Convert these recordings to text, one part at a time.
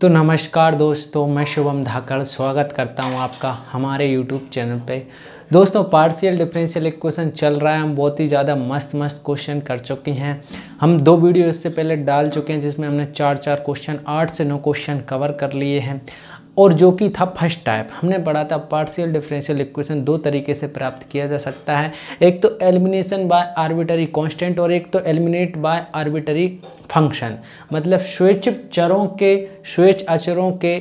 तो नमस्कार दोस्तों, मैं शुभम धाकड़ स्वागत करता हूं आपका हमारे YouTube चैनल पे। दोस्तों, पार्शियल डिफरेंशियल इक्वेशन चल रहा है। हम बहुत ही ज़्यादा मस्त क्वेश्चन कर चुके हैं। हम 2 वीडियो इससे पहले डाल चुके हैं जिसमें हमने 4 क्वेश्चन 8 से 9 क्वेश्चन कवर कर लिए हैं। और जो कि था फर्स्ट टाइप, हमने पढ़ा था पार्शियल डिफरेंशियल इक्वेशन 2 तरीके से प्राप्त किया जा सकता है। एक तो एलिमिनेशन बाय आर्बिटरी कांस्टेंट और एक तो एलिमिनेट बाय आर्बिटरी फंक्शन, मतलब स्वेच्छ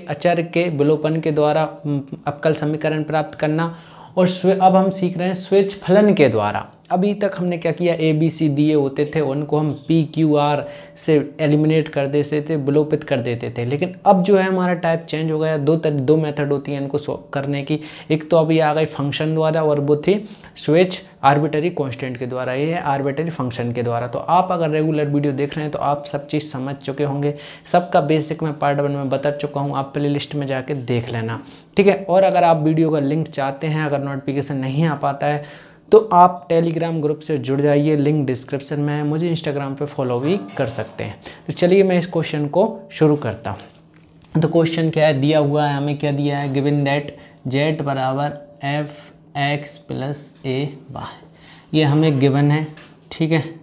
अचर के विलोपन के द्वारा अवकल समीकरण प्राप्त करना। और अब हम सीख रहे हैं स्वेच्छ फलन के द्वारा। अभी तक हमने क्या किया, ए बी सी दिए होते थे, उनको हम पी क्यू आर से एलिमिनेट कर देते थे, विलोपित कर देते थे। लेकिन अब जो है हमारा टाइप चेंज हो गया। दो मेथड होती हैं इनको सॉल्व करने की। एक तो अभी आ गई फंक्शन द्वारा और वो थी स्वेच्छ आर्बिटरी कांस्टेंट के द्वारा, ये है आर्बिटरी फंक्शन के द्वारा। तो आप अगर रेगुलर वीडियो देख रहे हैं तो आप सब चीज़ समझ चुके होंगे। सबका बेसिक मैं पार्ट 1 में बता चुका हूँ, आप प्ले लिस्ट में जाके देख लेना, ठीक है। और अगर आप वीडियो का लिंक चाहते हैं, अगर नोटिफिकेशन नहीं आ पाता है तो आप टेलीग्राम ग्रुप से जुड़ जाइए, लिंक डिस्क्रिप्शन में है। मुझे इंस्टाग्राम पे फॉलो भी कर सकते हैं। तो चलिए मैं इस क्वेश्चन को शुरू करता हूँ। तो क्वेश्चन क्या है, दिया हुआ है, हमें क्या दिया है, गिवन दैट z बराबर F x plus A Y, ये हमें गिवन है, ठीक है।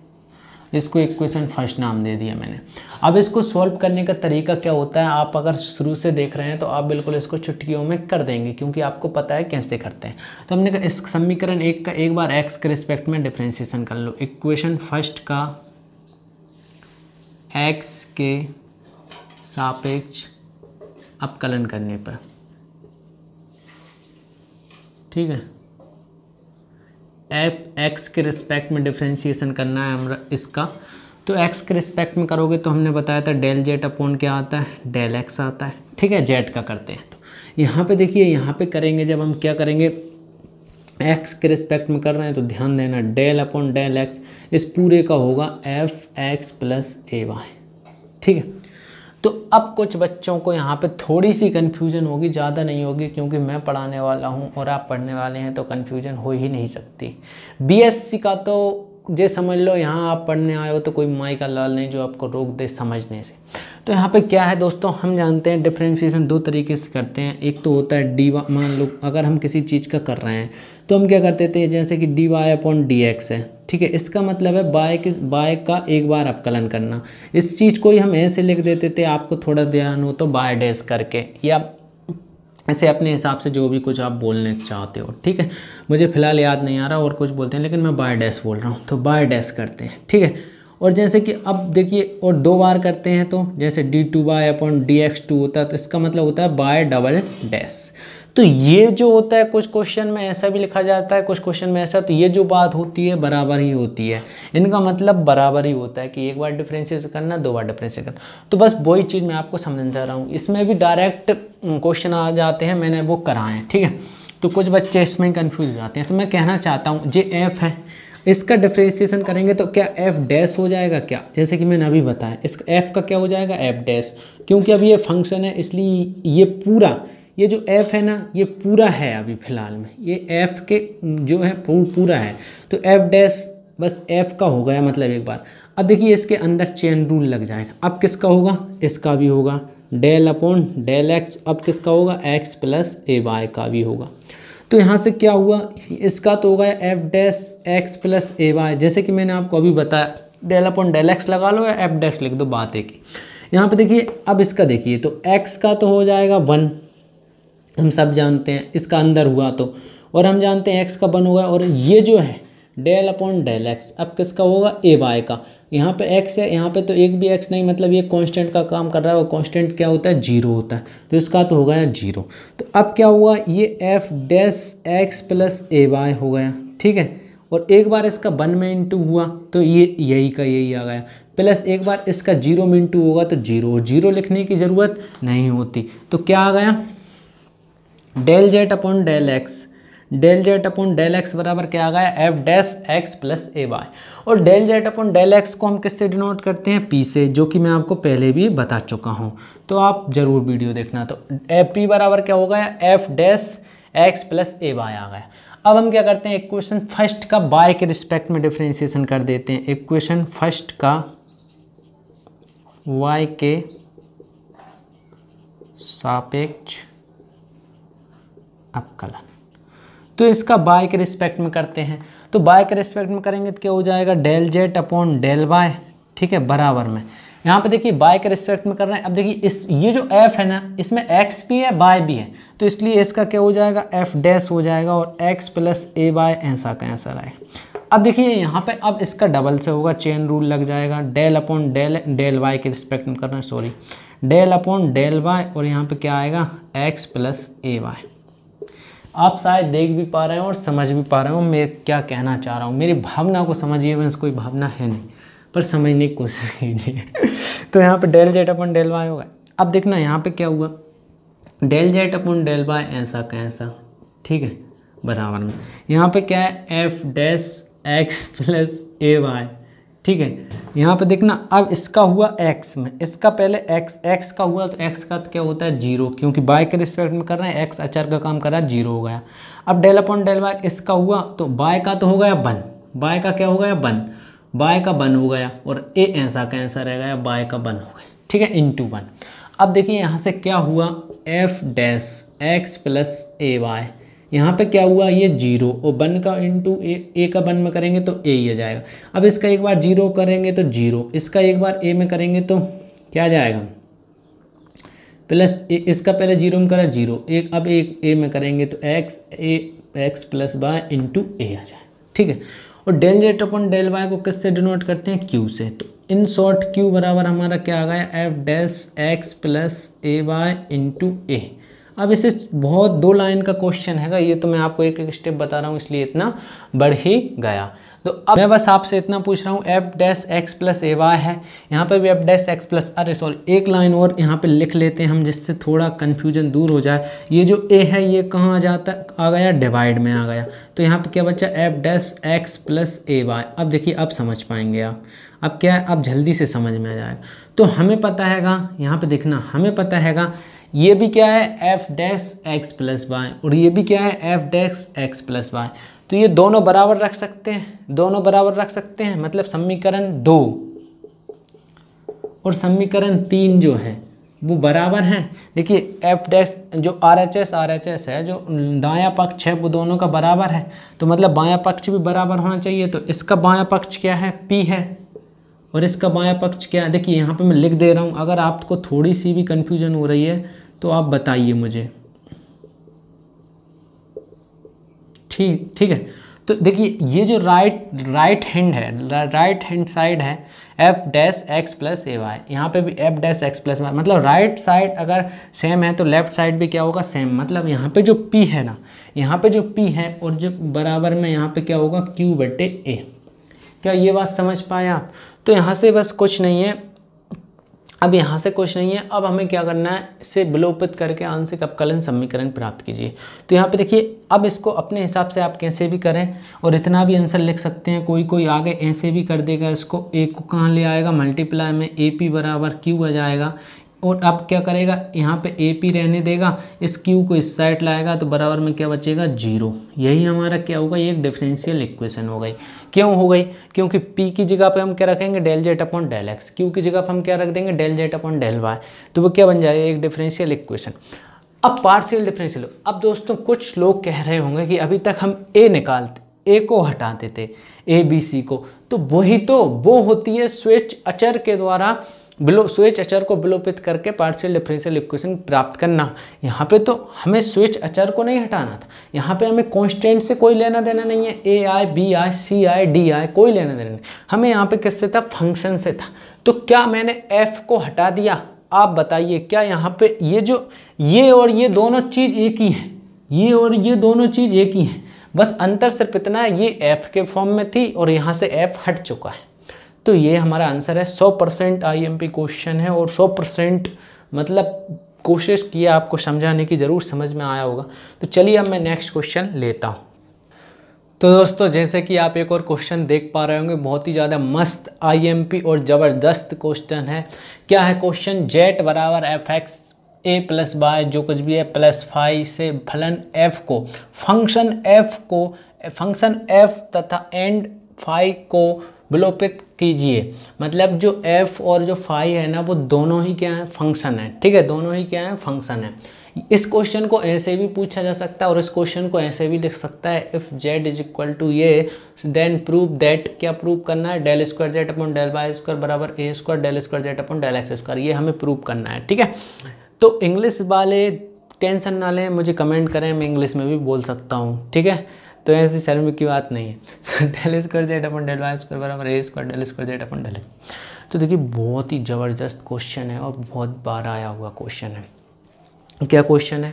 इसको इक्वेशन फर्स्ट नाम दे दिया मैंने। अब इसको सॉल्व करने का तरीका क्या होता है, आप अगर शुरू से देख रहे हैं तो आप बिल्कुल इसको चुटकियों में कर देंगे, क्योंकि आपको पता है कैसे करते हैं। तो हमने कहा इस समीकरण 1 का एक बार x के रिस्पेक्ट में डिफरेंशिएशन कर लो। इक्वेशन फर्स्ट का x के सापेक्ष अवकलन करने पर, ठीक है। x के रिस्पेक्ट में डिफरेंशिएशन करना है हमरा इसका। तो x के रिस्पेक्ट में करोगे तो हमने बताया था डेल जेड अपॉन क्या आता है, डेल x आता है, ठीक है। जेड का करते हैं तो यहाँ पे देखिए, यहाँ पे करेंगे जब हम क्या करेंगे, x के रिस्पेक्ट में कर रहे हैं तो ध्यान देना, डेल अपॉन डेल x इस पूरे का होगा F x plus A Y, ठीक है। तो अब कुछ बच्चों को यहाँ पे थोड़ी सी कन्फ्यूजन होगी, ज़्यादा नहीं होगी, क्योंकि मैं पढ़ाने वाला हूँ और आप पढ़ने वाले हैं, तो कन्फ्यूजन हो ही नहीं सकती। बीएससी का तो ये समझ लो, यहाँ आप पढ़ने आए हो तो कोई माई का लाल नहीं जो आपको रोक दे समझने से। तो यहाँ पे क्या है दोस्तों, हम जानते हैं डिफरेंशिएशन 2 तरीके से करते हैं। एक तो होता है डी, मान लो अगर हम किसी चीज़ का कर रहे हैं तो हम क्या करते थे, जैसे कि D Y upon D X है, ठीक है। इसका मतलब है बाय का एक बार अवकलन करना। इस चीज़ को ही हम ऐसे लिख देते थे, आपको थोड़ा ध्यान हो तो बाय डैश करके, या ऐसे अपने हिसाब से जो भी कुछ आप बोलने चाहते हो, ठीक है। मुझे फ़िलहाल याद नहीं आ रहा और कुछ बोलते हैं, लेकिन मैं बाय डैश बोल रहा हूँ, तो बाय डैश करते हैं, ठीक है। और जैसे कि अब देखिए, और 2 बार करते हैं तो जैसे D two Y upon D X two होता है, तो इसका मतलब होता है बाय डबल डैश। तो ये जो होता है, कुछ क्वेश्चन में ऐसा भी लिखा जाता है, कुछ क्वेश्चन में ऐसा, तो ये जो बात होती है बराबर ही होती है। इनका मतलब बराबर ही होता है कि एक बार डिफरेंशिएट करना, 2 बार डिफरेंशिएट करना। तो बस वही चीज़ मैं आपको समझा रहा हूँ। इसमें भी डायरेक्ट क्वेश्चन आ जाते हैं, मैंने वो कराए हैं, ठीक है। तो कुछ बच्चे इसमें कन्फ्यूज हो जाते हैं। तो मैं कहना चाहता हूँ, जे एफ है, इसका डिफरेंशिएशन करेंगे तो क्या एफ डैश हो जाएगा क्या, जैसे कि मैंने अभी बताया, इसका एफ का क्या हो जाएगा, एफ डैश, क्योंकि अब ये फंक्शन है इसलिए ये पूरा, ये जो f है ना, ये पूरा है अभी फ़िलहाल में, ये f के जो है पूरा है, तो f डैश बस f का हो गया, मतलब एक बार। अब देखिए इसके अंदर चेन रूल लग जाएगा। अब किसका होगा, इसका भी होगा, डेल अपॉन डेल x। अब किसका होगा, x प्लस ए वाई का भी होगा। तो यहाँ से क्या हुआ, इसका तो होगा f dash x plus A Y, जैसे कि मैंने आपको अभी बताया, डेल अपॉन डेल x लगा लो या f डैश लिख दो, बात एक ही। यहाँ पे देखिए, अब इसका देखिए, तो x का तो हो जाएगा 1, हम सब जानते हैं, इसका अंदर हुआ तो, और हम जानते हैं x का 1 होगा, और ये जो है डेल अपॉन डेल x, अब किसका होगा, ए वाई का। यहाँ पे x है, यहाँ पे तो एक भी x नहीं, मतलब ये कांस्टेंट का काम कर रहा है, और कांस्टेंट क्या होता है, 0 होता है, तो इसका तो हो गया 0। तो अब क्या हुआ, ये f dash x plus A Y हो गया, ठीक है। और एक बार इसका 1 में इंटू हुआ तो ये यही का यही आ गया, प्लस एक बार इसका 0 में इंटू होगा तो 0, और 0 लिखने की ज़रूरत नहीं होती। तो क्या आ गया, del Z upon del X, del Z upon del X बराबर क्या आ गया, F dash X plus A Y. और del Z upon del X को हम किससे डिनोट करते हैं, पी से, जो कि मैं आपको पहले भी बता चुका हूँ, तो आप ज़रूर वीडियो देखना। तो एफ पी बराबर क्या हो गया, F dash X plus A Y आ गया। अब हम क्या करते हैं, इक्वेशन फर्स्ट का बाय के रिस्पेक्ट में डिफरेंशिएशन कर देते हैं। इक्वेशन फर्स्ट का वाई के सापेक्ष अवकलन। तो इसका बाय के रिस्पेक्ट में करते हैं, तो बाय के रिस्पेक्ट में करेंगे तो क्या हो जाएगा, del Z upon del Y, ठीक है, बराबर में यहाँ पे देखिए बाय के रिस्पेक्ट में कर रहे हैं। अब देखिए इस ये जो एफ है ना, इसमें एक्स भी है बाय भी है, तो इसलिए इसका क्या हो जाएगा, एफ डैश हो जाएगा और एक्स प्लस ए वाई ऐसा का ऐसा रहेगा। अब देखिए यहाँ पे अब इसका डबल से होगा, चेन रूल लग जाएगा, डेल अपॉन डेल वाई के रिस्पेक्ट में कर रहे हैं, sorry, del upon del Y और यहाँ पे क्या आएगा, एक्स प्लस ए वाई। आप शायद देख भी पा रहे हो और समझ भी पा रहे हो मैं क्या कहना चाह रहा हूँ, मेरी भावना को समझिए, बस कोई भावना है नहीं पर समझने की कोशिश कीजिए। तो यहाँ पे del Z upon del Y होगा। अब देखना यहाँ पे क्या हुआ, del Z upon del Y ऐसा का ऐसा, ठीक है, बराबर में यहाँ पे क्या है, F dash X plus A Y, ठीक है। यहाँ पे देखना अब इसका हुआ x में, इसका पहले x का हुआ तो x का क्या होता है 0, क्योंकि y के रिस्पेक्ट में कर रहे हैं, x अचर का काम कर रहा है, 0 हो गया। अब डेल अपॉन डेल y इसका हुआ तो y का तो हो गया 1, y का क्या हो गया 1, y का 1 हो गया और a ऐसा का ऐसा रह गया, y का 1 हो गया, ठीक है, इंटू 1। अब देखिए यहाँ से क्या हुआ, F dash X plus A Y, यहाँ पे क्या हुआ, ये 0 और 1 का इंटू ए का 1 में करेंगे तो ए ही आ जाएगा। अब इसका एक बार 0 करेंगे तो 0, इसका एक बार ए में करेंगे तो क्या आ जाएगा, प्लस इसका पहले 0 में करा 0, एक अब एक ए में करेंगे तो X plus Y into A आ जाए, ठीक है। और del Z upon del Y को किससे डिनोट करते हैं, क्यू से। तो इन शॉर्ट क्यू बराबर हमारा क्या आ गया, F dash X plus A Y into ए। अब इसे बहुत 2 लाइन का क्वेश्चन हैगा, ये तो मैं आपको एक एक स्टेप बता रहा हूँ इसलिए इतना बढ़ ही गया। तो अब मैं बस आपसे इतना पूछ रहा हूँ, F dash X plus A Y है, यहाँ पे भी एफ डैश एक्स प्लस, अरे सॉरी एक लाइन और यहाँ पे लिख लेते हैं हम जिससे थोड़ा कन्फ्यूजन दूर हो जाए। ये जो ए है ये कहाँ आ जाता, आ गया डिवाइड में आ गया, तो यहाँ पे क्या बचा, F dash X plus A Y. अब देखिए अब समझ पाएंगे आप, अब क्या है, अब जल्दी से समझ में आ जाएगा। तो हमें पता हैगा, यहाँ पे देखना हमें पता हैगा ये भी क्या है, F dash X plus Y और ये भी क्या है, F dash X plus Y. तो ये दोनों बराबर रख सकते हैं, दोनों बराबर रख सकते हैं, मतलब समीकरण 2 और समीकरण 3 जो है वो बराबर हैं। देखिए एफ डैश जो आर एच एस है, जो दायां पक्ष है वो दोनों का बराबर है, तो मतलब बायां पक्ष भी बराबर होना चाहिए। तो इसका बायां पक्ष क्या है, पी है, और इसका बायां पक्ष क्या है, देखिए यहाँ पे मैं लिख दे रहा हूँ, अगर आपको थोड़ी सी भी कन्फ्यूजन हो रही है तो आप बताइए मुझे, ठीक है। तो देखिए ये जो राइट हैंड है, राइट हैंड साइड है F dash X plus A Y, यहाँ पे भी F dash X plus Y, मतलब राइट साइड अगर सेम है तो लेफ्ट साइड भी क्या होगा, सेम। मतलब यहाँ पे जो पी है ना, यहाँ पे जो पी है और जो बराबर में यहाँ पे क्या होगा, क्यू बटे ए। क्या ये बात समझ पाए आप? तो यहाँ से बस कुछ नहीं है, अब यहाँ से कुछ नहीं है, अब हमें क्या करना है, इसे विलोपित करके आंशिक अवकलन समीकरण प्राप्त कीजिए। तो यहाँ पे देखिए अब इसको अपने हिसाब से आप कैसे भी करें और इतना भी आंसर लिख सकते हैं, कोई आगे ऐसे भी कर देगा, इसको ए को कहाँ ले आएगा, मल्टीप्लाई में ए पी बराबर क्यू आ जाएगा। और अब क्या करेगा, यहाँ पे ए पी रहने देगा, इस क्यू को इस साइड लाएगा तो बराबर में क्या बचेगा, 0। यही हमारा क्या होगा, ये एक डिफरेंशियल इक्वेशन हो गई। क्यों हो गई, क्योंकि पी की जगह पे हम क्या रखेंगे, del Z upon del X, Q की जगह पे हम क्या रख देंगे, del Z upon del Y, तो वो क्या बन जाएगा, एक डिफरेंशियल इक्वेशन। अब पार्शियल डिफरेंशियल। अब दोस्तों कुछ लोग कह रहे होंगे कि अभी तक हम ए निकालते, ए को हटाते थे, ए बी सी को, तो वही तो वो होती है स्विच अचर के द्वारा, स्विच अचर को विलोपित करके पार्शियल डिफरेंशियल इक्वेशन प्राप्त करना। यहाँ पे तो हमें स्विच अचर को नहीं हटाना था, यहाँ पे हमें कांस्टेंट से कोई लेना देना नहीं है, ए आई B I C I D I कोई लेना देना नहीं, हमें यहाँ पे किससे था, फंक्शन से था। तो क्या मैंने एफ को हटा दिया, आप बताइए, क्या यहाँ पे ये और ये दोनों चीज़ एक ही है, ये और ये दोनों चीज़ एक ही है, बस अंतर सिर्फ इतना है, ये एफ के फॉर्म में थी और यहाँ से एफ हट चुका है। तो ये हमारा आंसर है। 100% आईएमपी क्वेश्चन है और 100% मतलब कोशिश किया आपको समझाने की, ज़रूर समझ में आया होगा। तो चलिए अब मैं नेक्स्ट क्वेश्चन लेता हूँ। तो दोस्तों जैसे कि आप एक और क्वेश्चन देख पा रहे होंगे, बहुत ही ज़्यादा मस्त आईएमपी और ज़बरदस्त क्वेश्चन है। क्या है क्वेश्चन, जेट बराबर एफ एक्स ए प्लस वाई जो कुछ भी है प्लस फाई से फलन एफ को, फंक्शन एफ तथा एंड फाई को विलोपित कीजिए। मतलब जो f और जो फाई है ना वो दोनों ही क्या है, फंक्शन है। ठीक है, दोनों ही क्या है, फंक्शन है। इस क्वेश्चन को ऐसे भी पूछा जा सकता है और इस क्वेश्चन को ऐसे भी लिख सकता है, if z is equal to ये देन प्रूव दैट, क्या प्रूव करना है, del square Z upon del Y square बराबर a square del square Z upon del x square, ये हमें प्रूव करना है। ठीक है, तो इंग्लिश वाले टेंशन ना लें, मुझे कमेंट करें, मैं इंग्लिश में भी बोल सकता हूँ। ठीक है, तो ऐसी शर्म की बात नहीं है। Del square Z upon del Y square बराबर a square del square Z upon del x. तो देखिए बहुत ही ज़बरदस्त क्वेश्चन है और बहुत बार आया हुआ क्वेश्चन है। क्या क्वेश्चन है,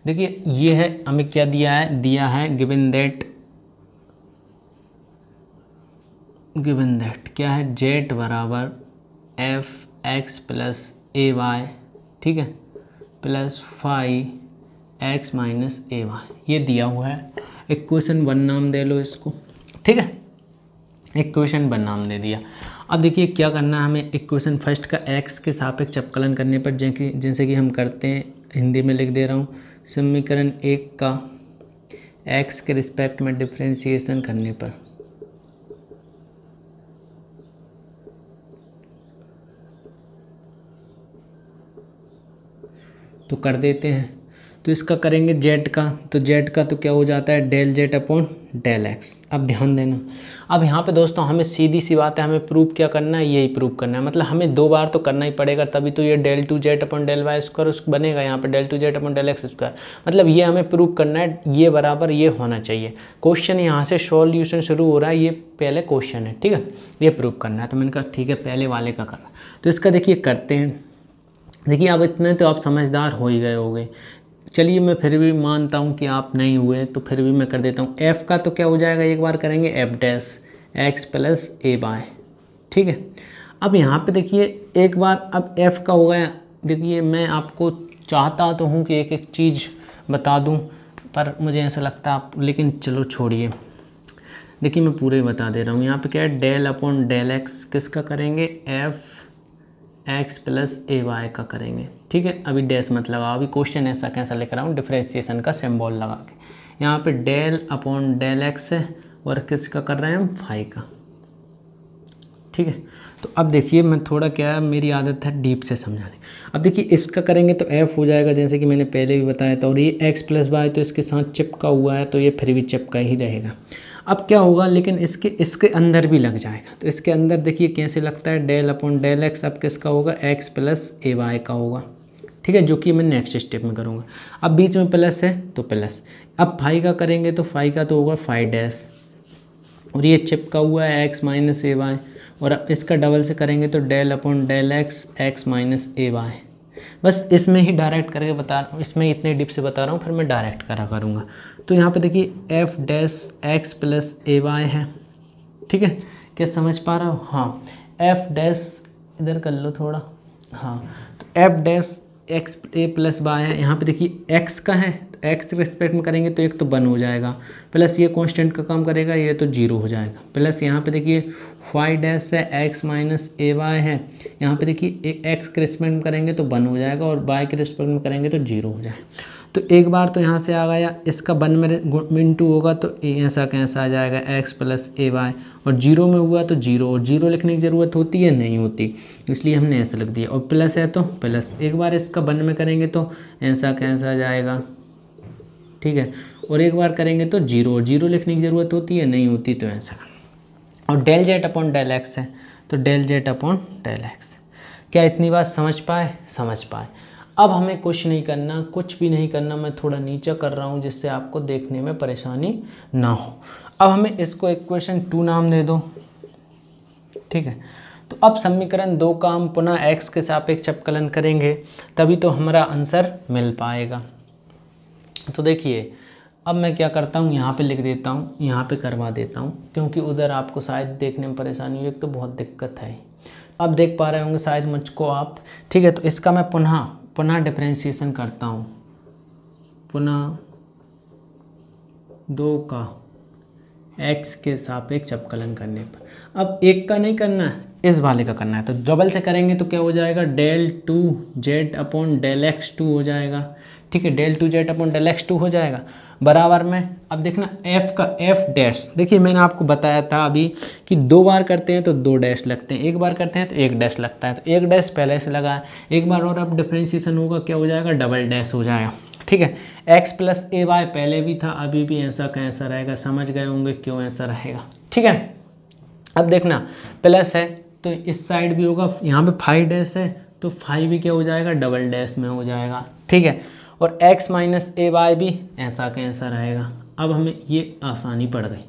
देखिए ये है, हमें क्या दिया है गिवन दैट क्या है, जेड बराबर F x plus A Y, ठीक है, plus phi x minus a Y, ये दिया हुआ है। इक्वेशन 1 नाम दे लो इसको। ठीक है, इक्वेशन 1 नाम दे दिया। अब देखिए क्या करना है हमें, इक्वेशन फर्स्ट का एक्स के सापेक्ष अवकलन करने पर, जैसे कि हम करते हैं, हिंदी में लिख दे रहा हूँ, समीकरण 1 का एक्स के रिस्पेक्ट में डिफरेंशिएशन करने पर, तो कर देते हैं। तो इसका करेंगे जेड का, तो जेड का तो क्या हो जाता है, del Z upon del X. अब ध्यान देना, अब यहाँ पे दोस्तों हमें सीधी सी बात है, हमें प्रूव क्या करना है, यही प्रूव करना है। मतलब हमें 2 बार तो करना ही पड़ेगा, तभी तो ये del two Z upon del Y square बनेगा, यहाँ पे del two Z upon del x square. मतलब ये हमें प्रूव करना है, ये बराबर ये होना चाहिए। क्वेश्चन यहाँ से सॉल्यूशन शुरू हो रहा है, ये पहले क्वेश्चन है। ठीक है, ये प्रूव करना है। तो मैंने कहा ठीक है, पहले वाले का करा। तो इसका देखिए करते हैं। देखिए अब इतने तो आप समझदार हो ही गए होंगे। चलिए मैं फिर भी मानता हूँ कि आप नहीं हुए, तो फिर भी मैं कर देता हूँ। एफ़ का तो क्या हो जाएगा, एक बार करेंगे F dash X plus A Y. ठीक है, अब यहाँ पे देखिए एक बार, अब एफ़ का हो गया। देखिए मैं आपको चाहता तो हूँ कि एक एक चीज़ बता दूँ, पर मुझे ऐसा लगता है आप, लेकिन चलो छोड़िए। देखिए मैं पूरे ही बता दे रहा हूँ। यहाँ पे क्या है, डेल अपॉन डेल एक्स किसका करेंगे, F x plus A Y का करेंगे। ठीक है, अभी डैश मत लगाओ, अभी क्वेश्चन ऐसा कैसा लिख रहा हूँ, डिफरेंशिएशन का सिंबल लगा के। यहाँ पे डेल अपॉन डेल एक्स है और किसका कर रहे हैं हम, फाई का। ठीक है, तो अब देखिए मैं थोड़ा, क्या है मेरी आदत है डीप से समझाने। अब देखिए इसका करेंगे तो एफ हो जाएगा, जैसे कि मैंने पहले भी बताया था, और ये एक्स प्लस वाई तो इसके साथ चिपका हुआ है, तो ये फिर भी चिपका ही रहेगा। अब क्या होगा, लेकिन इसके अंदर भी लग जाएगा। तो इसके अंदर देखिए कैसे लगता है, डेल अपॉन डेल एक्स अब किसका होगा, एक्स प्लस ए वाई का होगा। ठीक है, जो कि मैं नेक्स्ट स्टेप में करूँगा। अब बीच में प्लस है तो प्लस, अब फाई का करेंगे तो फाई का तो होगा फाई डैश, और ये चिपका हुआ है एक्स माइनस ए वाई, और अब इसका डबल से करेंगे तो del upon del x x minus a y. बस इसमें ही डायरेक्ट करके बता रहा हूँ, इसमें इतने डिप से बता रहा हूँ, फिर मैं डायरेक्ट करा करूँगा। तो यहाँ पे देखिए F dash X plus A Y है। ठीक है, क्या समझ पा रहा हो, हाँ। एफ डैश इधर कर लो थोड़ा, हाँ। तो एफ डैश एक्स ए प्लस वाई है। यहाँ पे देखिए एक्स का है, तो एक्स के रिस्पेक्ट में करेंगे तो एक तो 1 हो जाएगा, प्लस ये कांस्टेंट का काम करेगा, ये तो 0 हो जाएगा, प्लस यहाँ पे देखिए फाई डैश है एक्स माइनस ए वाई है। यहाँ पे देखिए एक्स के रिस्पेक्ट में करेंगे तो 1 हो जाएगा, और वाई के रिस्पेक्ट में करेंगे तो 0 हो जाएगा। तो एक बार तो यहाँ से आ गया, इसका 1 में इंटू होगा तो ऐसा कैसा आ जाएगा, एक्स प्लस ए वाई, और 0 में हुआ तो 0, और 0 लिखने की ज़रूरत होती है, नहीं होती, इसलिए हमने ऐसा लिख दिया। और प्लस है तो प्लस, एक बार इसका 1 में करेंगे तो ऐसा कैसा आ जाएगा। ठीक है, और एक बार करेंगे तो 0, और 0 लिखने की ज़रूरत होती है, नहीं होती, तो ऐसा। और del Z upon del X है, तो del Z upon del X. क्या इतनी बात समझ पाए, समझ पाए। अब हमें कुछ नहीं करना, कुछ भी नहीं करना, मैं थोड़ा नीचे कर रहा हूँ जिससे आपको देखने में परेशानी ना हो। अब हमें इसको इक्वेशन 2 नाम दे दो। ठीक है, तो अब समीकरण 2 का हम पुनः एक्स के सापेक्ष अवकलन करेंगे, तभी तो हमारा आंसर मिल पाएगा। तो देखिए अब मैं क्या करता हूँ, यहाँ पे लिख देता हूँ, यहाँ पे करवा देता हूँ, क्योंकि उधर आपको शायद देखने में परेशानी हुई, एक तो बहुत दिक्कत है। अब देख पा रहे होंगे शायद मुझको आप। ठीक है, तो इसका मैं पुनः डिफरेंशिएशन करता हूँ, पुनः 2 का एक्स के सापेक्ष अवकलन करने पर। अब एक का नहीं करना है, इस वाले का करना है। तो डबल से करेंगे तो क्या हो जाएगा, del two Z upon del X two हो जाएगा। ठीक है, del two Z upon del X two हो जाएगा बराबर में। अब देखना एफ का एफ डैश, देखिए मैंने आपको बताया था अभी कि 2 बार करते हैं तो 2 डैश लगते हैं, 1 बार करते हैं तो 1 डैश लगता है। तो 1 डैश पहले से लगा है, एक बार और अब डिफ्रेंशिएशन होगा क्या हो जाएगा, डबल डैश हो जाएगा। ठीक है, एक्स प्लस ए वाई पहले भी था, अभी भी ऐसा का ऐसा रहेगा, समझ गए होंगे क्यों ऐसा रहेगा। ठीक है, अब देखना प्लस है तो इस साइड भी होगा, यहाँ पे 5 डैश है तो 5 भी क्या हो जाएगा, डबल डैश में हो जाएगा। ठीक है, और x माइनस ए वाई भी ऐसा का ऐसा रहेगा। अब हमें ये आसानी पड़ गई,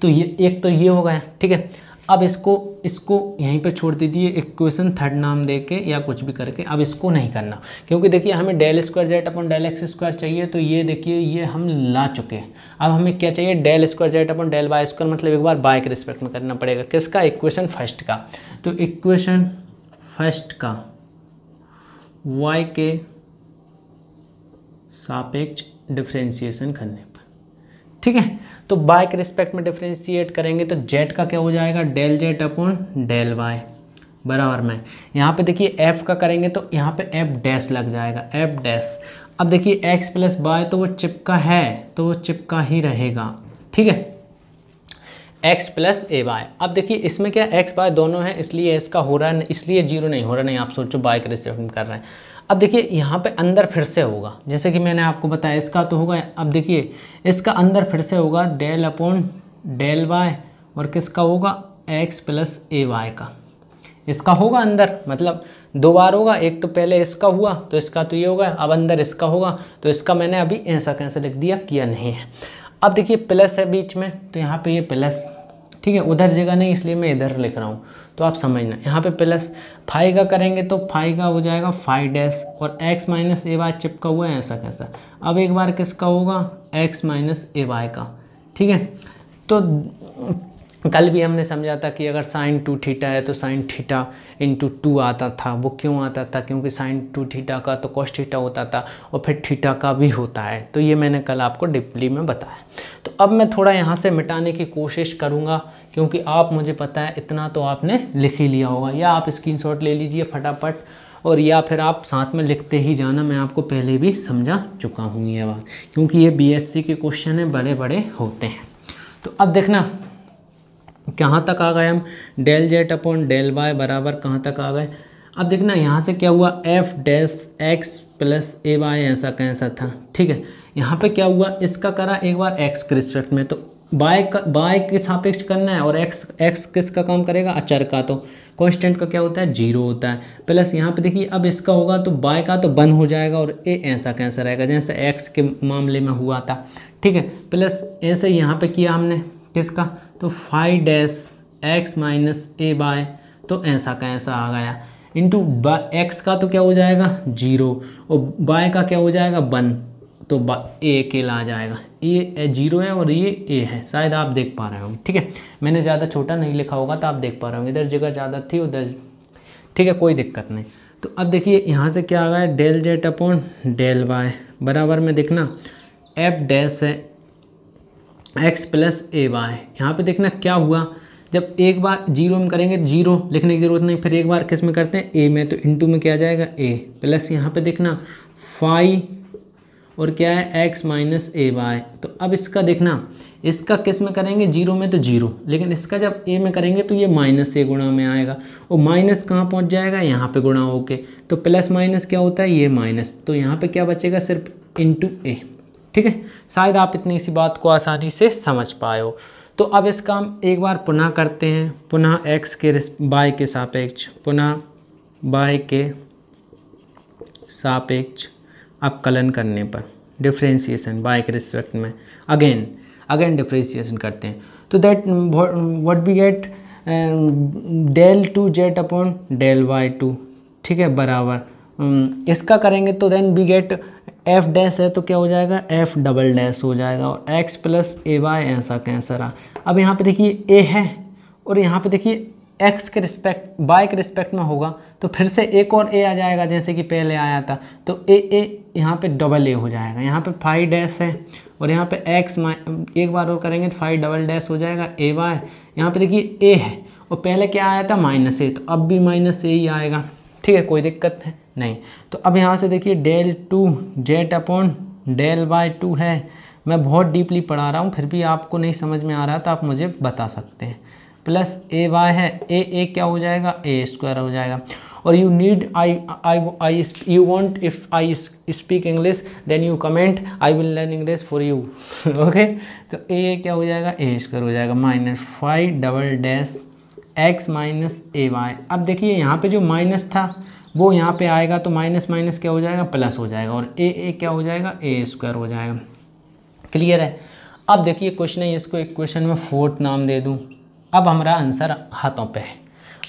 तो ये एक तो ये हो गया। ठीक है, अब इसको यहीं पे छोड़ दीजिए, इक्वेशन थर्ड नाम दे के या कुछ भी करके। अब इसको नहीं करना, क्योंकि देखिए हमें डेल स्क्वायर जेड अपन डेल एक्स स्क्वायर चाहिए, तो ये देखिए ये हम ला चुके हैं। अब हमें क्या चाहिए, डेल स्क्वायर जेड अपन डेल वाई स्क्वायर, मतलब एक बार बाय के रिस्पेक्ट में करना पड़ेगा। किसका, इक्वेशन फर्स्ट का। तो इक्वेशन फर्स्ट का वाई के सापेक्ष डिफ्रेंशिएशन करने पर। ठीक है, तो बाय के रिस्पेक्ट में डिफ्रेंशिएट करेंगे तो जेड का क्या हो जाएगा, del Z upon del Y बराबर में। यहाँ पे देखिए एफ का करेंगे तो यहाँ पे एफ डैश लग जाएगा, एफ डैश। अब देखिए एक्स प्लस वाई तो वो चिपका है तो वो चिपका ही रहेगा। ठीक है, एक्स प्लस ए वाई। अब देखिए इसमें क्या एक्स वाई दोनों है, इसलिए इसका हो रहा है, इसलिए जीरो नहीं हो रहा, नहीं आप सोचो बाय के रिस्पेक्ट में कर रहे हैं। अब देखिए यहाँ पे अंदर फिर से होगा, जैसे कि मैंने आपको बताया इसका तो होगा। अब देखिए इसका अंदर फिर से होगा डेल अपॉन डेल वाई, और किसका होगा, एक्स प्लस ए वाई का। इसका होगा अंदर, मतलब 2 बार होगा, एक तो पहले इसका हुआ तो इसका तो ये होगा, अब अंदर इसका होगा तो इसका मैंने अभी ऐसा कैसे लिख दिया, किया नहीं है। अब देखिए प्लस है बीच में तो यहाँ पे ये प्लस, ठीक है, उधर जगह नहीं इसलिए मैं इधर लिख रहा हूँ, तो आप समझना। यहाँ पे प्लस 5 का करेंगे तो 5 का हो जाएगा 5 डैश, और x माइनस ए वाई चिपका हुआ है ऐसा कैसा। अब एक बार किसका होगा, x माइनस ए वाई का। ठीक है, तो कल भी हमने समझा था कि अगर साइन 2 थीटा है तो साइन थीटा इंटू 2 आता था। वो क्यों आता था, क्योंकि साइन 2 थीटा का तो कॉस थीटा होता था, और फिर थीटा का भी होता है। तो ये मैंने कल आपको डीपली में बताया। तो अब मैं थोड़ा यहाँ से मिटाने की कोशिश करूँगा, क्योंकि आप, मुझे पता है इतना तो आपने लिख ही लिया होगा, या आप स्क्रीनशॉट ले लीजिए फटाफट, और या फिर आप साथ में लिखते ही जाना। मैं आपको पहले भी समझा चुका हूँ ये बात, क्योंकि ये बीएससी के क्वेश्चन है, बड़े बड़े होते हैं। तो अब देखना कहाँ तक आ गए हम, del Z upon del Y बराबर कहाँ तक आ गए। अब देखना यहाँ से क्या हुआ, F dash X plus A Y ऐसा कैसा था। ठीक है, यहाँ पे क्या हुआ, इसका करा एक बार एक्स के रिस्पेक्ट में, तो बाय के सापेक्ष करना है, और एक्स किसका काम करेगा, अचर का। तो कांस्टेंट का क्या होता है, 0 होता है। प्लस यहाँ पे देखिए अब इसका होगा तो बाय का तो 1 हो जाएगा, और ए ऐसा कैसा रहेगा जैसे एक्स के मामले में हुआ था। ठीक है, प्लस ऐसे यहाँ पे किया हमने किसका, तो 5 डैश एक्स माइनस ए बाय, तो ऐसा का ऐसा आ गया, इंटू एक्स का तो क्या हो जाएगा 0, और बाय का क्या हो जाएगा 1, तो ए अकेला आ जाएगा। ये 0 है और ये ए है, शायद आप देख पा रहे होंगे। ठीक है, मैंने ज़्यादा छोटा नहीं लिखा होगा तो आप देख पा रहे होंगे, इधर जगह ज़्यादा थी उधर। ठीक है, कोई दिक्कत नहीं। तो अब देखिए यहाँ से क्या आ गया, del Z upon del Y बराबर में देखना एफ डैश है एक्स प्लस ए वाई। यहाँ पे देखना क्या हुआ, जब एक बार 0 में करेंगे 0 लिखने की ज़रूरत नहीं, फिर एक बार किस में करते हैं, ए में, तो इंटू में क्या आ जाएगा ए, प्लस यहाँ पे देखना 5 और क्या है एक्स माइनस ए वाई। तो अब इसका देखना, इसका किस में करेंगे 0 में तो 0, लेकिन इसका जब ए में करेंगे तो ये माइनस से गुणा में आएगा, और माइनस कहाँ पहुँच जाएगा, यहाँ पे गुणा होके, तो प्लस माइनस क्या होता है, ये माइनस, तो यहाँ पे क्या बचेगा, सिर्फ इंटू ए। ठीक है, शायद आप इतनी सी बात को आसानी से समझ पाए हो। तो अब इसका हम एक बार पुनः करते हैं, पुनः एक्स के बाय के सापेक्ष, पुनः बाय के सापेक्ष अवकलन करने पर डिफ्रेंशिएशन बाय के रिस्पेक्ट में अगेन डिफ्रेंशिएशन करते हैं, तो that what we get del two Z upon del Y two. ठीक है, बराबर इसका करेंगे तो then we get F dash है तो क्या हो जाएगा, एफ डबल डैश हो जाएगा, और एक्स प्लस ए वाई ऐसा कैसा रहा। अब यहाँ पे देखिए ए है, और यहाँ पे देखिए एक्स के रिस्पेक्ट बाय के रिस्पेक्ट में होगा तो फिर से एक और ए आ जाएगा जैसे कि पहले आया था, तो ए यहाँ पे डबल ए हो जाएगा। यहाँ पे 5 डैश है, और यहाँ पे एक्स एक बार और करेंगे तो 5 डबल डैश हो जाएगा ए वाई। यहाँ पे देखिए ए है और पहले क्या आया था -a, तो अब भी -a ही आएगा। ठीक है, कोई दिक्कत है नहीं। तो अब यहाँ से देखिए del 2 Z upon del by 2 है। मैं बहुत डीपली पढ़ा रहा हूँ, फिर भी आपको नहीं समझ में आ रहा तो आप मुझे बता सकते हैं। प्लस ए वाई है, ए क्या हो जाएगा, ए स्क्वायर हो जाएगा। और you need you want if I speak English then you comment, I will learn English for you. Okay, तो ए क्या हो जाएगा, ए स्क्वायर हो जाएगा -5 double dash x minus a Y. अब देखिए यहाँ पे जो माइनस था वो यहाँ पे आएगा, तो माइनस माइनस क्या हो जाएगा, प्लस हो जाएगा, और ए क्या हो जाएगा, ए स्क्वायर हो जाएगा। क्लियर है। अब देखिए क्वेश्चन है, इसको इक्वेशन में 4th नाम दे दूँ। अब हमारा आंसर हाथों पे है।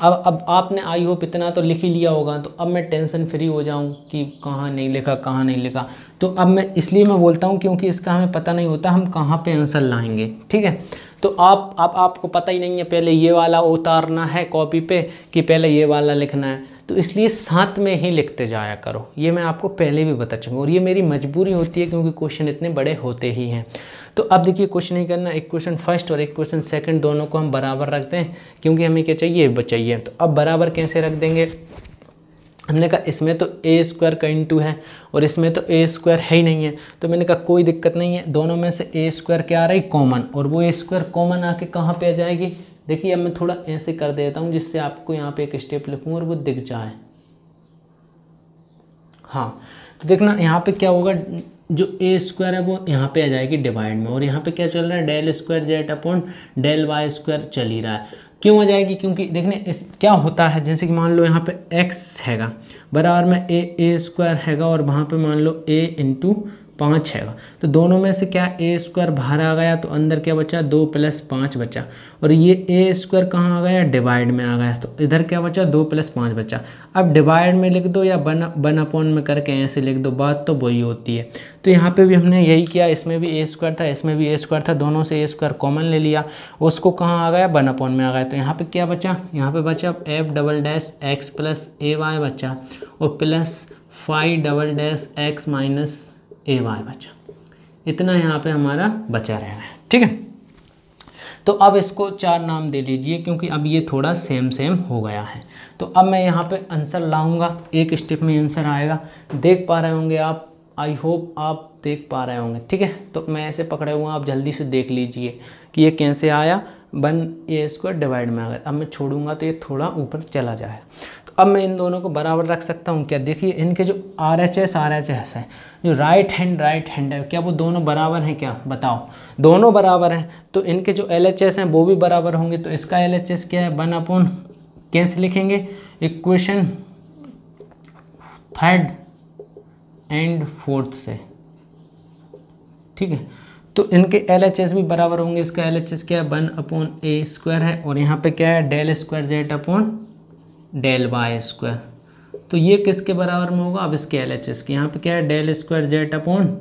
अब आपने आई होप इतना तो लिख ही लिया होगा, तो अब मैं टेंशन फ्री हो जाऊं कि कहाँ नहीं लिखा कहाँ नहीं लिखा। तो अब मैं इसलिए मैं बोलता हूं क्योंकि इसका हमें पता नहीं होता हम कहाँ पे आंसर लाएंगे। ठीक है, तो आपको पता ही नहीं है पहले ये वाला उतारना है कॉपी पे कि पहले ये वाला लिखना है, तो इसलिए साथ में ही लिखते जाया करो। ये मैं आपको पहले भी बता चुका हूँ, और ये मेरी मजबूरी होती है क्योंकि क्वेश्चन इतने बड़े होते ही हैं। तो अब देखिए कुछ नहीं करना, इक्वेशन फर्स्ट और इक्वेशन सेकंड दोनों को हम बराबर रखते हैं, क्योंकि हमें क्या चाहिए। तो अब बराबर कैसे रख देंगे, हमने कहा इसमें तो ए स्क्वायर का इंटू है और इसमें तो ए स्क्वायर है ही नहीं है, तो मैंने कहा कोई दिक्कत नहीं है, दोनों में से ए स्क्वायर क्या आ रहा है, कॉमन, और वो ए स्क्वायर कॉमन आके कहाँ पे आ जाएगी। देखिए अब मैं थोड़ा ऐसे कर देता हूँ जिससे आपको यहाँ पे एक स्टेप लिखूँ और वो दिख जाए। हाँ, तो देखना यहाँ पे क्या होगा, जो ए स्क्वायर है वो यहाँ पे आ जाएगी डिवाइड में, और यहाँ पे क्या चल रहा है, del square Z upon del Y square चल ही रहा है। क्यों आ जाएगी, क्योंकि देखने इस क्या होता है, जैसे कि मान लो यहाँ पे x हैगा बराबर में ए स्क्वायर हैगा, और वहाँ पे मान लो a इंटू 5 हैगा, तो दोनों में से क्या ए स्क्वायर बाहर आ गया, तो अंदर क्या बचा, 2 + 5 बचा, और ये ए स्क्वायर कहाँ आ गया, डिवाइड में आ गया, तो इधर क्या बचा, 2 + 5 बचा। अब डिवाइड में लिख दो या 1/, में करके ऐसे लिख दो, बात तो वही होती है। तो यहाँ पे भी हमने यही किया, इसमें भी ए स्क्वायर था, इसमें भी ए स्क्वायर था, दोनों से ए स्क्वायर कॉमन ले लिया, उसको कहाँ आ गया, 1/, में आ गया। तो यहाँ पे क्या बचा, यहाँ पे बचा f"x + ay बचा, और +5"x - ay बचा। इतना यहाँ पे हमारा बचा रहा है। ठीक है, तो अब इसको 4 नाम दे लीजिए, क्योंकि अब ये थोड़ा सेम हो गया है। तो अब मैं यहाँ पे आंसर लाऊंगा, एक स्टेप में आंसर आएगा, देख पा रहे होंगे आप, आई होप आप देख पा रहे होंगे। ठीक है, तो मैं ऐसे पकड़े हुआ, आप जल्दी से देख लीजिए कि ये कैसे आया, 1a² डिवाइड में आ गया। अब मैं छोड़ूंगा तो ये थोड़ा ऊपर चला जाएगा। तो अब मैं इन दोनों को बराबर रख सकता हूँ क्या, देखिए इनके जो RHS है, जो राइट हैंड है, क्या वो दोनों बराबर हैं क्या, बताओ, दोनों बराबर हैं, तो इनके जो LHS हैं वो भी बराबर होंगे। तो इसका LHS क्या है, 1/, कैसे लिखेंगे, इक्वेशन 3rd एंड 4th से। ठीक है, तो इनके LHS भी बराबर होंगे। इसका LHS क्या है, 1/a² है, और यहाँ पे क्या है, del square Z upon del Y square. तो ये किसके बराबर में होगा, अब इसके LHS के, यहाँ पे क्या है, del square Z upon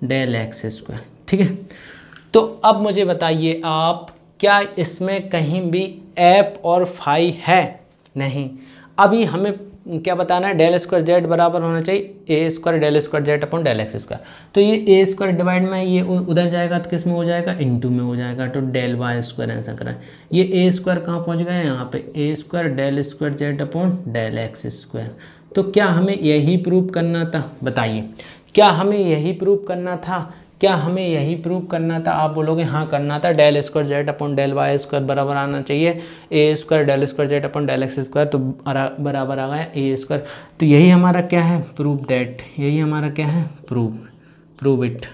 del x square. ठीक है, तो अब मुझे बताइए आप, क्या इसमें कहीं भी एफ और फाई है, नहीं। अभी हमें क्या बताना है, डेल स्क्वायर जेड बराबर होना चाहिए a² del square Z upon del x square. तो ये a² डिवाइड में, ये उधर जाएगा तो किस में हो जाएगा, इनटू में हो जाएगा, तो डेल वाई स्क्वायर आंसर करें। ये a² कहाँ पहुँच गए, यहाँ पे a² del square Z upon del x square. तो क्या हमें यही प्रूव करना था, बताइए, क्या हमें यही प्रूव करना था, क्या हमें यही प्रूव करना था। आप बोलोगे हाँ करना था, del square Z upon del Y square बराबर आना चाहिए a² del square Z upon del x square, तो बराबर आ गया a²। तो यही हमारा क्या है, प्रूव दैट, यही हमारा क्या है, प्रूव इट।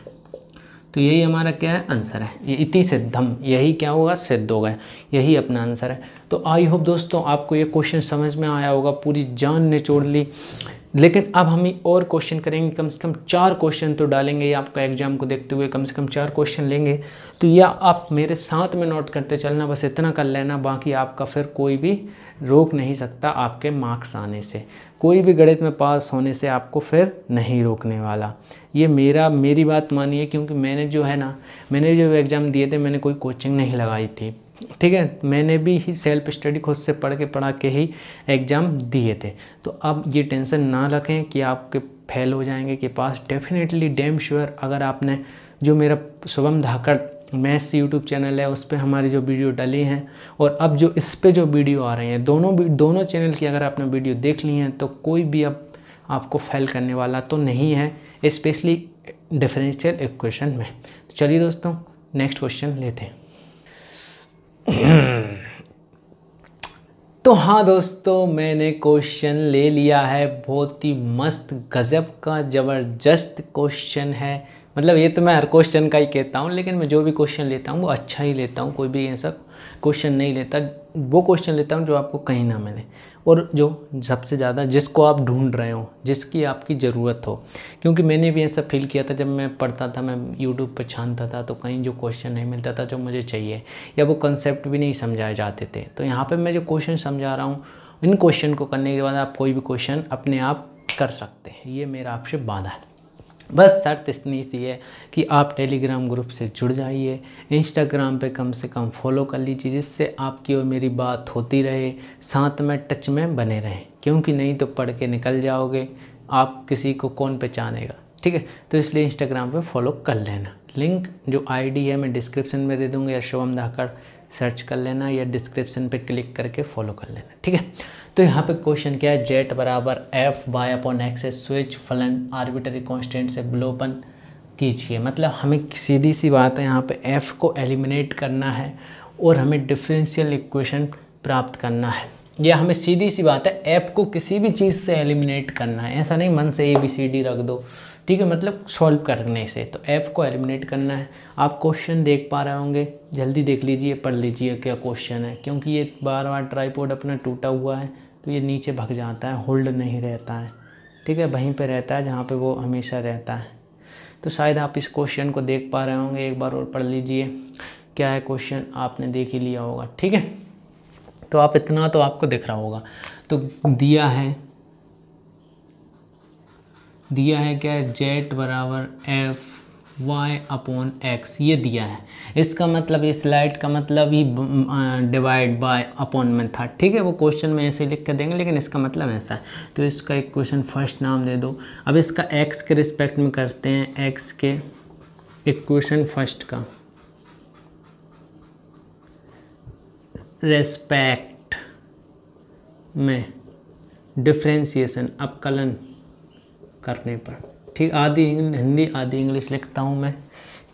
तो यही हमारा क्या है, आंसर है। ये इति सिद्धम, यही क्या होगा, सिद्ध होगा, यही अपना आंसर है। तो आई होप दोस्तों आपको ये क्वेश्चन समझ में आया होगा, पूरी जान निचोड़ ली। लेकिन अब हम और क्वेश्चन करेंगे, कम से कम 4 क्वेश्चन तो डालेंगे, ये आपका एग्जाम को देखते हुए कम से कम 4 क्वेश्चन लेंगे। तो यह आप मेरे साथ में नोट करते चलना, बस इतना कर लेना, बाकी आपका फिर कोई भी रोक नहीं सकता आपके मार्क्स आने से, कोई भी गणित में पास होने से आपको फिर नहीं रोकने वाला। ये मेरी बात मानिए, क्योंकि मैंने जो है ना, मैंने जो एग्ज़ाम दिए थे, मैंने कोई कोचिंग नहीं लगाई थी। ठीक है, मैंने भी ही सेल्फ स्टडी खुद से पढ़ा के ही एग्ज़ाम दिए थे। तो अब ये टेंशन ना रखें कि आपके फेल हो जाएंगे, कि पास डेफिनेटली डैम श्योर। अगर आपने जो मेरा शुभम धाकड़ मैथ्स यूट्यूब चैनल है, उस पर हमारी जो वीडियो डली हैं और अब जो इस पे जो वीडियो आ रही हैं, दोनों चैनल की अगर आपने वीडियो देख ली हैं तो कोई भी अब आपको फेल करने वाला तो नहीं है, स्पेशली डिफरेंशियल इक्वेशन में। तो चलिए दोस्तों नेक्स्ट क्वेश्चन लेते हैं। तो हाँ दोस्तों, मैंने क्वेश्चन ले लिया है, बहुत ही मस्त गजब का ज़बरदस्त क्वेश्चन है। मतलब ये तो मैं हर क्वेश्चन का ही कहता हूँ, लेकिन मैं जो भी क्वेश्चन लेता हूँ वो अच्छा ही लेता हूँ, कोई भी ऐसा क्वेश्चन नहीं लेता, वो क्वेश्चन लेता हूँ जो आपको कहीं ना मिले और जो सबसे ज़्यादा जिसको आप ढूंढ रहे हो, जिसकी आपकी ज़रूरत हो। क्योंकि मैंने भी ऐसा फील किया था जब मैं पढ़ता था, मैं यूट्यूब पर छानता था तो कहीं जो क्वेश्चन नहीं मिलता था जो मुझे चाहिए, या वो कंसेप्ट भी नहीं समझाए जाते थे। तो यहाँ पर मैं जो क्वेश्चन समझा रहा हूँ, इन क्वेश्चन को करने के बाद आप कोई भी क्वेश्चन अपने आप कर सकते हैं, ये मेरा आपसे वादा है। बस शर्त इतनी सी है कि आप टेलीग्राम ग्रुप से जुड़ जाइए, इंस्टाग्राम पे कम से कम फॉलो कर लीजिए, जिससे आपकी और मेरी बात होती रहे, साथ में टच में बने रहें। क्योंकि नहीं तो पढ़ के निकल जाओगे, आप किसी को कौन पहचानेगा, ठीक है। तो इसलिए इंस्टाग्राम पे फॉलो कर लेना। लिंक जो आईडी है मैं डिस्क्रिप्शन में दे दूँगा, या शुभम धाकड़ सर्च कर लेना, या डिस्क्रिप्शन पे क्लिक करके फॉलो कर लेना, ठीक है। तो यहाँ पे क्वेश्चन क्या है, जेट बराबर एफ वाई अपॉन एक्स है, स्विच फलन आर्बिटरी कांस्टेंट से विलोपन कीजिए। मतलब हमें सीधी सी बात है, यहाँ पे एफ को एलिमिनेट करना है और हमें डिफरेंशियल इक्वेशन प्राप्त करना है। या हमें सीधी सी बात है, एफ को किसी भी चीज़ से एलिमिनेट करना है, ऐसा नहीं मन से ABCD रख दो, ठीक है, मतलब सॉल्व करने से। तो एफ को एलिमिनेट करना है। आप क्वेश्चन देख पा रहे होंगे, जल्दी देख लीजिए, पढ़ लीजिए क्या क्वेश्चन है, क्योंकि ये बार बार ट्राइपॉड अपना टूटा हुआ है तो ये नीचे भग जाता है, होल्ड नहीं रहता है, ठीक है, वहीं पे रहता है जहाँ पे वो हमेशा रहता है। तो शायद आप इस क्वेश्चन को देख पा रहे होंगे, एक बार और पढ़ लीजिए क्या है क्वेश्चन, आपने देख ही लिया होगा, ठीक है। तो आप इतना तो आपको दिख रहा होगा। तो दिया है क्या है, जेट बराबर एफ वाई अपॉन एक्स, ये दिया है। इसका मतलब ये स्लाइड का मतलब ही डिवाइड बाय अपॉन में था, ठीक है। वो क्वेश्चन में ऐसे लिख कर देंगे, लेकिन इसका मतलब ऐसा है। तो इसका इक्वेशन फर्स्ट नाम दे दो। अब इसका एक्स के रिस्पेक्ट में करते हैं, एक्स के इक्वेशन फर्स्ट का रेस्पेक्ट में डिफ्रेंशिएशन, अपकलन करने पर, ठीक, आधी हिंदी आधी इंग्लिश लिखता हूँ मैं,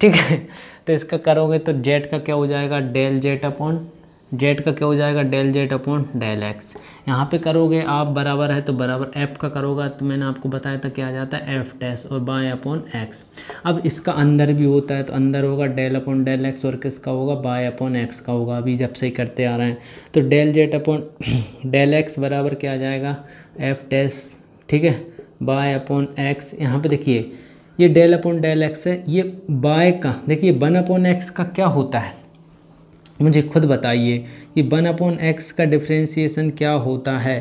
ठीक है। तो इसका करोगे तो जेट का क्या हो जाएगा, del jet upon del X. यहाँ पे करोगे आप बराबर है तो बराबर एफ का करोगे तो मैंने आपको बताया था क्या आ जाता है, एफ डैश और बाय अपॉन एक्स। अब इसका अंदर भी होता है तो अंदर होगा डेल अपॉन डेल एक्स, और किसका होगा, बाय अपॉन एक्स का होगा, अभी जब से ही करते आ रहे हैं। तो del jet upon del X बराबर क्या आ जाएगा, एफ डैश, ठीक है, बाय अपॉन एक्स। यहाँ पे देखिए ये डेल अपॉन डेल एक्स है, ये बाय का देखिए 1 अपॉन एक्स का क्या होता है, मुझे खुद बताइए कि 1 अपॉन एक्स का डिफ्रेंशिएशन क्या होता है।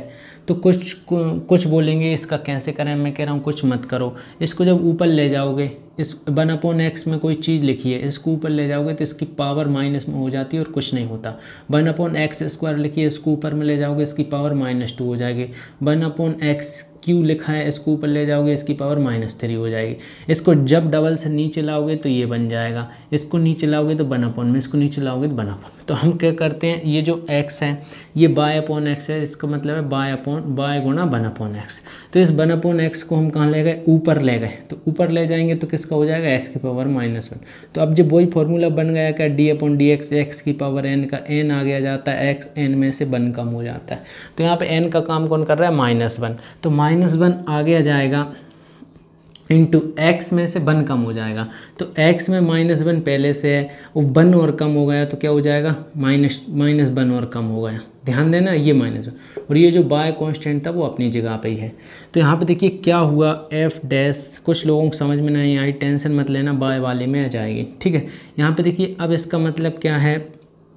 तो कुछ बोलेंगे इसका कैसे करें, मैं कह रहा हूँ कुछ मत करो, इसको जब ऊपर ले जाओगे, इस 1 अपॉन एक्स में कोई चीज़ लिखी है, इसको ऊपर ले जाओगे तो इसकी पावर माइनस में हो जाती है और कुछ नहीं होता। 1 अपॉन एक्स स्क्वायर लिखिए, इसको ऊपर में ले जाओगे इसकी पावर -2 हो जाएगी। 1 अपॉन एक्स क्यू लिखा है, इसको ऊपर ले जाओगे इसकी पावर -3 हो जाएगी। इसको जब डबल से नीचे लाओगे तो ये बन जाएगा, इसको नीचे लाओगे तो 1 अपॉन में, इसको नीचे लाओगे तो 1 अपॉन। तो हम क्या करते हैं, ये जो x है ये बाय अपॉन एक्स है, इसका मतलब है बाय गुणा 1 अपॉन एक्स। तो इस 1 अपॉन एक्स को हम कहाँ ले गए, ऊपर ले गए, तो ऊपर ले जाएंगे तो किसका हो जाएगा, x की पावर -1। तो अब जब वही फॉर्मूला बन गया क्या, d upon D x, x की पावर n का n आ गया जाता है, x n में से 1 कम हो जाता है। तो यहाँ पे n का काम कौन कर रहा है, -1, तो -1 आ गया जाएगा इंटू एक्स में से 1 कम हो जाएगा। तो x में -1 पहले से है, वो 1 और कम हो गया तो क्या हो जाएगा, -1 और कम हो गया, ध्यान देना ये -1, और ये जो बाय कांस्टेंट था वो अपनी जगह पे ही है। तो यहाँ पे देखिए क्या हुआ, एफ डैश, कुछ लोगों को समझ में नहीं आई, टेंशन मत लेना, बाय वाले में आ जाएगी, ठीक है। यहाँ पे देखिए अब इसका मतलब क्या है,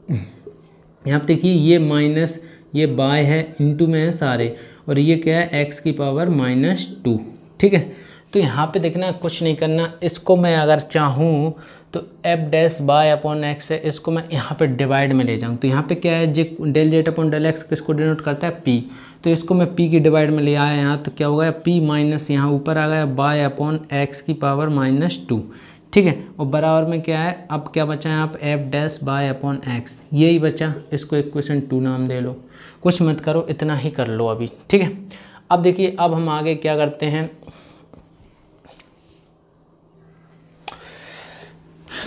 यहाँ पे देखिए ये माइनस, ये बाय है, इंटू में है सारे, और ये क्या है, x की पावर -2, ठीक है। तो यहाँ पे देखना कुछ नहीं करना, इसको मैं अगर चाहूँ तो F dash by upon x है, इसको मैं यहाँ पे डिवाइड में ले जाऊँ तो यहाँ पे क्या है, z del jet upon del x किसको डिनोट करता है, p। तो इसको मैं p की डिवाइड में ले आया यहाँ, तो क्या होगा, p माइनस यहाँ ऊपर आ गया बाय अपॉन एक्स की पावर -2, ठीक है। और बराबर में क्या है, अब क्या बचा है आप F dash by upon x, यही बचा, इसको इक्वेशन 2 नाम दे लो, कुछ मत करो, इतना ही कर लो अभी, ठीक है। अब देखिए अब हम आगे क्या करते हैं,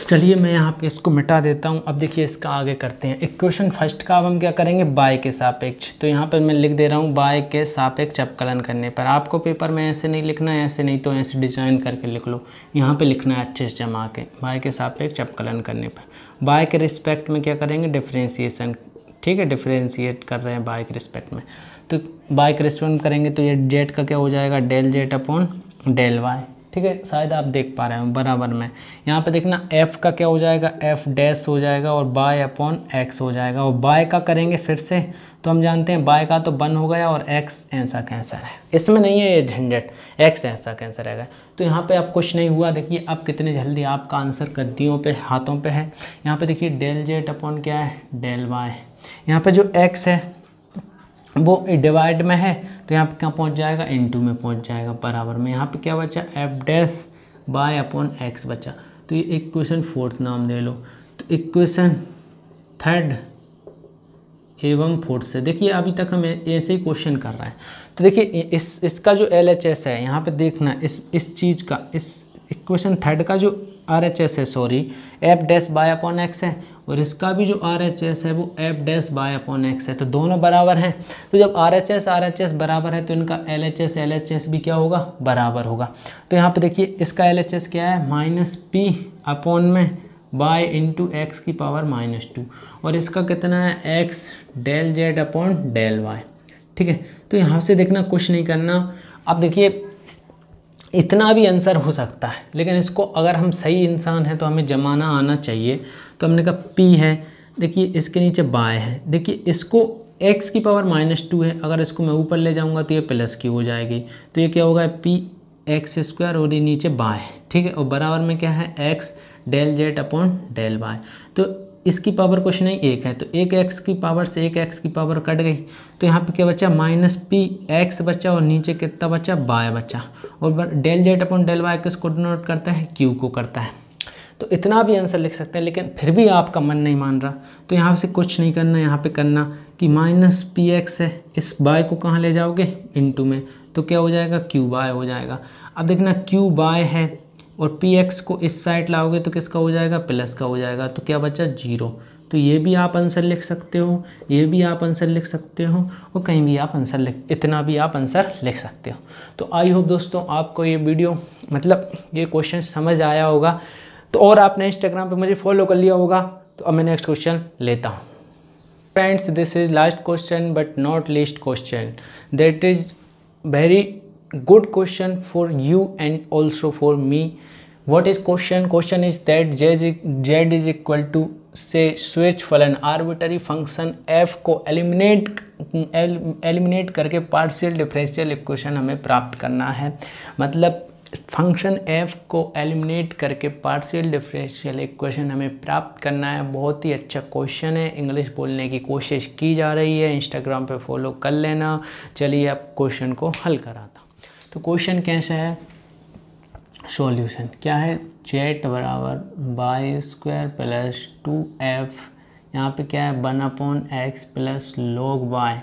चलिए मैं यहाँ पे इसको मिटा देता हूँ। अब देखिए इसका आगे करते हैं इक्वेशन फर्स्ट का। अब हम क्या करेंगे, बाय के सापेक्ष, तो यहाँ पर मैं लिख दे रहा हूँ बाय के सापेक्ष अवकलन करने पर। आपको पेपर में ऐसे नहीं लिखना है, ऐसे नहीं तो ऐसे डिजाइन करके लिख लो, यहाँ पे लिखना है अच्छे से जमा के, बाय के सापेक्ष अवकलन करने पर। बाय के रिस्पेक्ट में क्या करेंगे, डिफ्रेंशिएशन, ठीक है, डिफ्रेंशिएट कर रहे हैं बाय के रिस्पेक्ट में, तो बाय के रिस्पेक्ट में करेंगे तो ये जेड का क्या हो जाएगा, del Z upon del Y, ठीक है। शायद आप देख पा रहे हो बराबर में, यहाँ पे देखना एफ का क्या हो जाएगा, एफ डैश हो जाएगा और बाय अपॉन एक्स हो जाएगा। और बाय का करेंगे फिर से, तो हम जानते हैं बाय का तो 1 हो गया और एक्स ऐसा कैंसर है, इसमें नहीं है ये झंझट, एक्स ऐसा कैंसर रहेगा। तो यहाँ पे अब कुछ नहीं हुआ, देखिए अब कितने जल्दी आपका आंसर गद्दियों पे हाथों पे है। यहाँ पे देखिए डेल जेड अपॉन क्या है, डेल वाई, यहाँ पे जो एक्स है वो डिवाइड में है, तो यहाँ पे क्या पहुँच जाएगा, इनटू में पहुँच जाएगा बराबर में। यहाँ पे क्या बचा, F dash by upon x बचा, तो ये इक्वेशन 4 नाम दे लो। तो इक्वेशन 3 एवं 4 से देखिए अभी तक हम ऐसे ही क्वेश्चन कर रहे हैं। तो देखिए इसका जो LHS है, यहाँ पे देखना इस चीज़ का, इस इक्वेशन 3 का जो RHS है, sorry, F dash by upon x है, और इसका भी जो RHS है वो F dash by upon x है, तो दोनों बराबर हैं। तो जब RHS बराबर है तो इनका LHS भी क्या होगा, बराबर होगा। तो यहाँ पे देखिए इसका LHS क्या है, -p अपॉन में बाय इंटू एक्स की पावर -2, और इसका कितना है, x del Z upon del Y, ठीक है। तो यहाँ से देखना कुछ नहीं करना। अब देखिए इतना भी आंसर हो सकता है, लेकिन इसको अगर हम सही इंसान हैं तो हमें जमाना आना चाहिए। तो हमने कहा p है, देखिए इसके नीचे बाय है, देखिए इसको x की पावर -2 है, अगर इसको मैं ऊपर ले जाऊंगा तो ये प्लस की हो जाएगी, तो ये क्या होगा, p एक्स स्क्वायर और ये नीचे बाय, ठीक है। और बराबर में क्या है, x del Z upon del Y, तो इसकी पावर कुछ नहीं, 1 है, तो 1 x की पावर से 1 x की पावर कट गई, तो यहाँ पे क्या बचा, -p(x) बचा और नीचे कितना बचा, बाय बचा। और del Z upon del Y किसको डिनोट करता है, q को करता है। तो इतना भी आंसर लिख सकते हैं, लेकिन फिर भी आपका मन नहीं मान रहा, तो यहाँ से कुछ नहीं करना, यहाँ पे करना कि -px है, इस बाय को कहाँ ले जाओगे, इनटू में, तो क्या हो जाएगा, q बाय हो जाएगा। अब देखना q बाय है और px को इस साइड लाओगे तो किसका हो जाएगा, प्लस का हो जाएगा, तो क्या बचा, 0। तो ये भी आप आंसर लिख सकते हो, ये भी आप आंसर लिख सकते हो, और कहीं भी आप आंसर इतना भी आप आंसर लिख सकते हो। तो आई होप दोस्तों आपको ये वीडियो मतलब ये क्वेश्चन समझ आया होगा, तो और आपने इंस्टाग्राम पे मुझे फॉलो कर लिया होगा। तो अब मैं नेक्स्ट क्वेश्चन लेता हूँ। Friends, this is last question but not least question, that is very good question for you and also for me. What is question? Question is that z is equal to say switch फलन arbitrary function f को eliminate करके partial differential equation हमें प्राप्त करना है। मतलब function f को eliminate करके पार्शियल डिफरेंशियल इक्वेशन हमें प्राप्त करना है। बहुत ही अच्छा क्वेश्चन है, इंग्लिश बोलने की कोशिश की जा रही है, इंस्टाग्राम पे फॉलो कर लेना। चलिए अब क्वेश्चन को हल कराता हूँ। तो क्वेश्चन कैसा है, सॉल्यूशन क्या है, z बराबर बाई स्क्वायर प्लस 2f, यहाँ पे क्या है 1/x प्लस log y,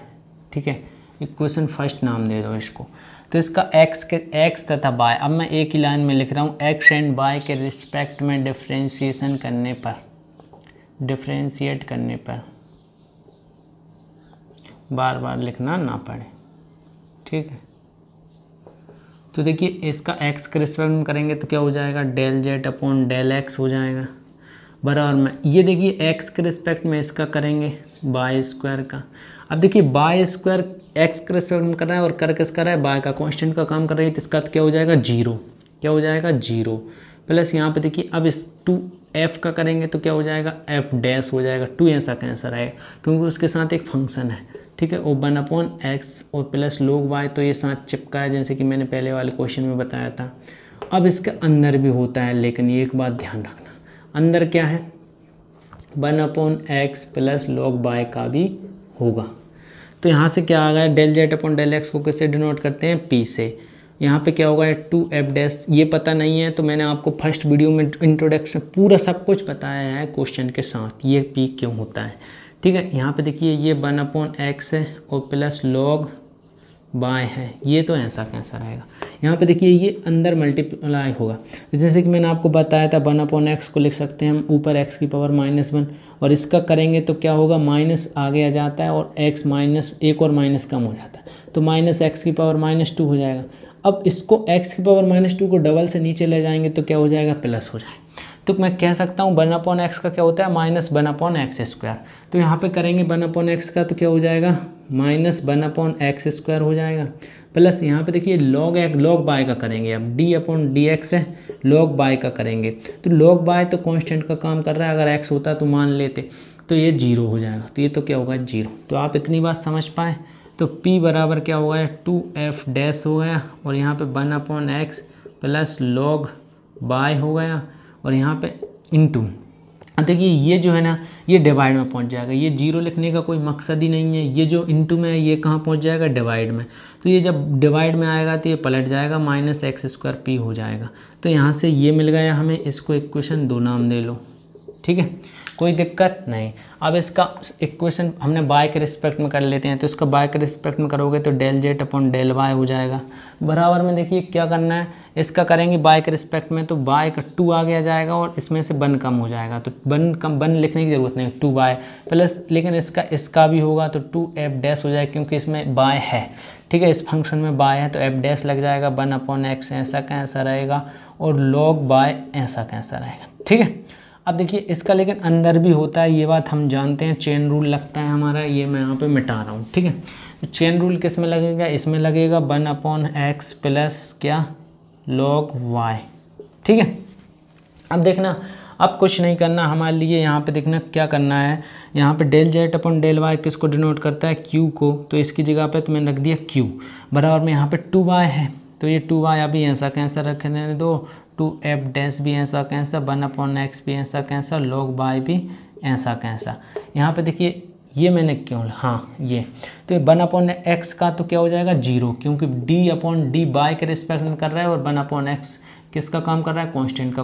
ठीक है। इक्वेशन फर्स्ट नाम दे दो इसको। तो इसका x तथा y, अब मैं एक ही लाइन में लिख रहा हूँ, x एंड y के रिस्पेक्ट में डिफ्रेंशिएशन करने पर, डिफ्रेंशिएट करने पर बार बार लिखना ना पड़े, ठीक है। तो देखिए इसका x के रिस्पेक्ट में करेंगे तो क्या हो जाएगा, del Z upon del X हो जाएगा बराबर में। ये देखिए x के रिस्पेक्ट में इसका करेंगे बाय स्क्वायर का। अब देखिए बाय स्क्वायर x के रिस्पेक्ट में कर रहा है और कर किस कर रहा है, बाय का कांस्टेंट का काम कर रही है, तो इसका क्या हो जाएगा 0, क्या हो जाएगा 0 प्लस यहाँ पे देखिए अब इस 2f का करेंगे तो क्या हो जाएगा f डैश हो जाएगा, 2 ऐसा कैंसर है क्योंकि उसके साथ एक फंक्शन है, ठीक है। और 1/x और प्लस log y, तो ये साथ चिपका है जैसे कि मैंने पहले वाले क्वेश्चन में बताया था। अब इसके अंदर भी होता है, लेकिन ये एक बात ध्यान रखना, अंदर क्या है 1/x प्लस log y का भी होगा। तो यहाँ से क्या आ गया, del Z upon del X को किससे डिनोट करते हैं, p से। यहाँ पे क्या होगा 2f डैश, ये पता नहीं है तो मैंने आपको फर्स्ट वीडियो में इंट्रोडक्शन पूरा सब कुछ बताया है क्वेश्चन के साथ, ये p क्यों होता है। ठीक है, यहाँ पे देखिए ये 1/x है और प्लस लॉग बाय है, ये तो ऐसा कैसा रहेगा। यहाँ पे देखिए ये अंदर मल्टीप्लाई होगा, तो जैसे कि मैंने आपको बताया था 1/x को लिख सकते हैं हम ऊपर x की पावर -1, और इसका करेंगे तो क्या होगा माइनस आगे आ जाता है और x माइनस एक और माइनस कम हो जाता है, तो -x की पावर -2 हो जाएगा। अब इसको x की पावर -2 को डबल से नीचे ले जाएंगे तो क्या हो जाएगा प्लस हो जाएगा। तो मैं कह सकता हूँ 1/x का क्या होता है -1/x²। तो यहाँ पे करेंगे 1/x का तो क्या हो जाएगा -1/x² हो जाएगा, प्लस यहाँ पे देखिए log बाय का करेंगे, अब d/dx है log बाय का करेंगे, तो log बाय तो कांस्टेंट का काम कर रहा है, अगर x होता तो मान लेते, तो ये 0 हो जाएगा, तो ये तो क्या होगा 0। तो आप इतनी बात समझ पाए। तो p बराबर क्या हो गया 2f डैश हो गया, और यहाँ पे 1/x प्लस log बाय हो गया, और यहाँ पे इनटू, देखिए ये जो है ना ये डिवाइड में पहुँच जाएगा, ये 0 लिखने का कोई मकसद ही नहीं है, ये जो इनटू में है ये कहाँ पहुँच जाएगा डिवाइड में, तो ये जब डिवाइड में आएगा तो ये पलट जाएगा -x² हो जाएगा। तो यहाँ से ये मिल गया हमें, इसको इक्वेशन 2 नाम दे लो, ठीक है, कोई दिक्कत नहीं। अब इसका इक्वेशन हमने बाय के रिस्पेक्ट में कर लेते हैं, तो इसका बाय के रिस्पेक्ट में करोगे तो ∂z/∂y हो जाएगा। बराबर में देखिए क्या करना है, इसका करेंगे बाय के रिस्पेक्ट में, तो बाय का 2 आगे आ जाएगा और इसमें से 1 कम हो जाएगा, तो 1 लिखने की ज़रूरत नहीं, 2y प्लस, लेकिन इसका भी होगा तो 2f डैश हो जाएगा क्योंकि इसमें बाय है। ठीक है, इस फंक्शन में बाय है तो f डैश लग जाएगा, 1/x ऐसा कैसा रहेगा और log बाय ऐसा कैसा रहेगा। ठीक है, अब देखिए इसका लेकिन अंदर भी होता है, ये बात हम जानते हैं, चेन रूल लगता है हमारा, ये मैं यहाँ पे मिटा रहा हूँ। ठीक है, तो चेन रूल किस में लगेगा, इसमें लगेगा 1/x प्लस क्या log y। ठीक है, अब देखना, अब कुछ नहीं करना हमारे लिए, यहाँ पे देखना क्या करना है, यहाँ पे ∂z/∂y किसको डिनोट करता है q को, तो इसकी जगह पे तो मैंने रख दिया q बराबर में, यहाँ पे 2y है तो ये 2y अभी ऐसा कैसा रखने दो, 2f डैश भी ऐसा कैसा, 1/x भी ऐसा कैसा, log बाय भी ऐसा कैसा। यहाँ पे देखिए ये मैंने क्यों, हाँ ये, तो ये 1/x का तो क्या हो जाएगा 0, क्योंकि d/d बाय के रिस्पेक्ट में कर रहा है, और 1/x किसका काम कर रहा है कांस्टेंट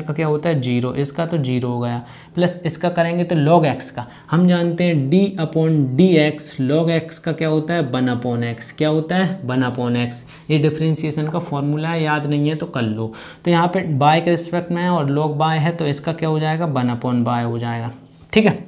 का क्या होता है 0, इसका तो 0 हो गया, प्लस इसका करेंगे तो log x का, हम जानते हैं d/dx log x का क्या होता है 1/x, क्या होता है 1/x, ये डिफ्रेंशिएशन का फॉर्मूला है, याद नहीं है तो कर लो। तो यहाँ पे बाय के रिस्पेक्ट में है और log बाय है, तो इसका क्या हो जाएगा 1/y हो जाएगा। ठीक है,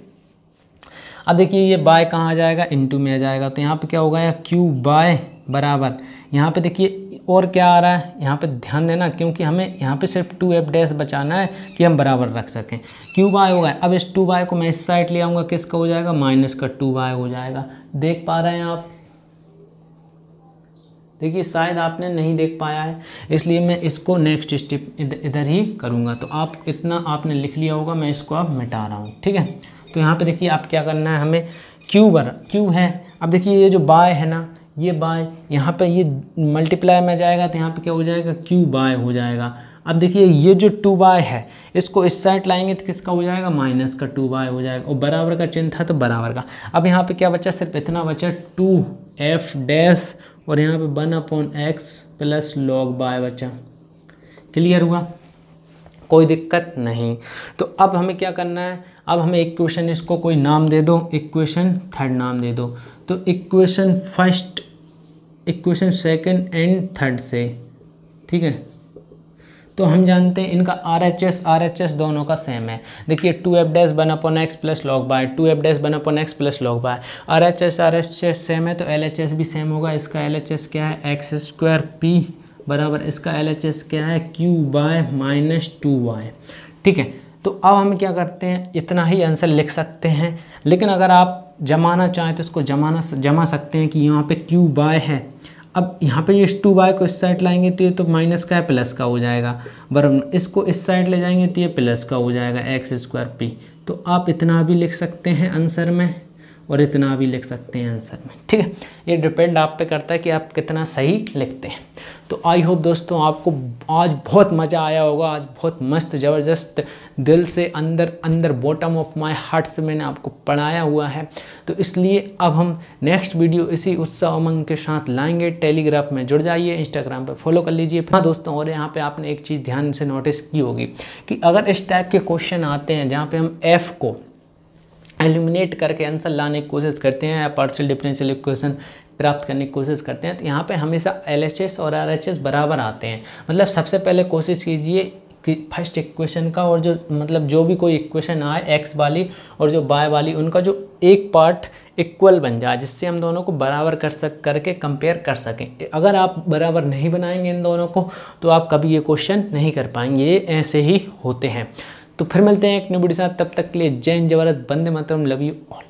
अब देखिए ये बाय कहाँ आ जाएगा इनटू में आ जाएगा, तो यहाँ पे क्या होगा q बाय बराबर, यहाँ पे देखिए और क्या आ रहा है, यहाँ पे ध्यान देना, क्योंकि हमें यहाँ पे सिर्फ 2f डैश बचाना है कि हम बराबर रख सकें, q बाय होगा। अब इस 2y को मैं इस साइड ले आऊँगा, किसका हो जाएगा -2y हो जाएगा। देख पा रहे हैं आप, देखिए शायद आपने नहीं देख पाया है, इसलिए मैं इसको नेक्स्ट स्टेप इधर ही करूँगा, तो आप इतना आपने लिख लिया होगा, मैं इसको अब मिटा रहा हूँ। ठीक है, तो यहाँ पे देखिए आप क्या करना है, हमें q है, अब देखिए ये जो बाय है ना, ये बाय यहाँ पे ये मल्टीप्लाई में जाएगा, तो यहाँ पे क्या हो जाएगा q बाय हो जाएगा। अब देखिए ये जो 2y है इसको इस साइड लाएंगे तो किसका हो जाएगा -2y हो जाएगा, और बराबर का चिन्ह था तो बराबर का। अब यहाँ पे क्या बचा, सिर्फ इतना बचा 2f डैश और यहाँ पे 1/x प्लस log बाय बचा। क्लियर हुआ, कोई दिक्कत नहीं। तो अब हमें क्या करना है, अब हमें इक्वेशन इसको कोई नाम दे दो, इक्वेशन 3 नाम दे दो, तो equation first, equation second and third से। ठीक है, तो हम जानते हैं इनका RHS दोनों का सेम है। देखिए 2f dash 1/x plus log by, 2f dash 1/x plus log by, RHS same है तो LHS भी सेम होगा। इसका LHS क्या है x² p बराबर, इसका LHS क्या है q बाय -2y। ठीक है, तो अब हम क्या करते हैं, इतना ही आंसर लिख सकते हैं, लेकिन अगर आप जमाना चाहें तो इसको जमा सकते हैं कि यहाँ पे q बाय है। अब यहाँ पे ये 2y को इस साइड लाएंगे तो ये तो माइनस का है प्लस का हो जाएगा, बराबर इसको इस साइड ले जाएंगे तो ये प्लस का हो जाएगा x² p। तो आप इतना भी लिख सकते हैं आंसर में, और इतना भी लिख सकते हैं आंसर में, ठीक है। ये डिपेंड आप पे करता है कि आप कितना सही लिखते हैं। तो आई होप दोस्तों आपको आज बहुत मज़ा आया होगा, आज बहुत मस्त ज़बरदस्त दिल से अंदर बॉटम ऑफ माय हार्ट से मैंने आपको पढ़ाया हुआ है। तो इसलिए अब हम नेक्स्ट वीडियो इसी उत्साह उमंग के साथ लाएंगे। टेलीग्राफ में जुड़ जाइए, इंस्टाग्राम पर फॉलो कर लीजिए। हाँ दोस्तों, और यहाँ पे आपने एक चीज़ ध्यान से नोटिस की होगी कि अगर इस टाइप के क्वेश्चन आते हैं जहाँ पे हम एफ को एलिमिनेट करके आंसर लाने की कोशिश करते हैं या पार्शियल डिफरेंशियल इक्वेशन प्राप्त करने की कोशिश करते हैं, तो यहाँ पे हमेशा LHS और RHS बराबर आते हैं। मतलब सबसे पहले कोशिश कीजिए कि फर्स्ट इक्वेशन का और जो मतलब जो भी कोई इक्वेशन आए x वाली और जो y वाली, उनका जो एक पार्ट इक्वल बन जाए, जिससे हम दोनों को बराबर करके कंपेयर कर सकें। अगर आप बराबर नहीं बनाएंगे इन दोनों को तो आप कभी ये क्वेश्चन नहीं कर पाएंगे, ये ऐसे ही होते हैं। तो फिर मिलते हैं एक नई वीडियो के साथ, तब तक के लिए जय हिंद, जय Bharat, Vande Mataram, love you all.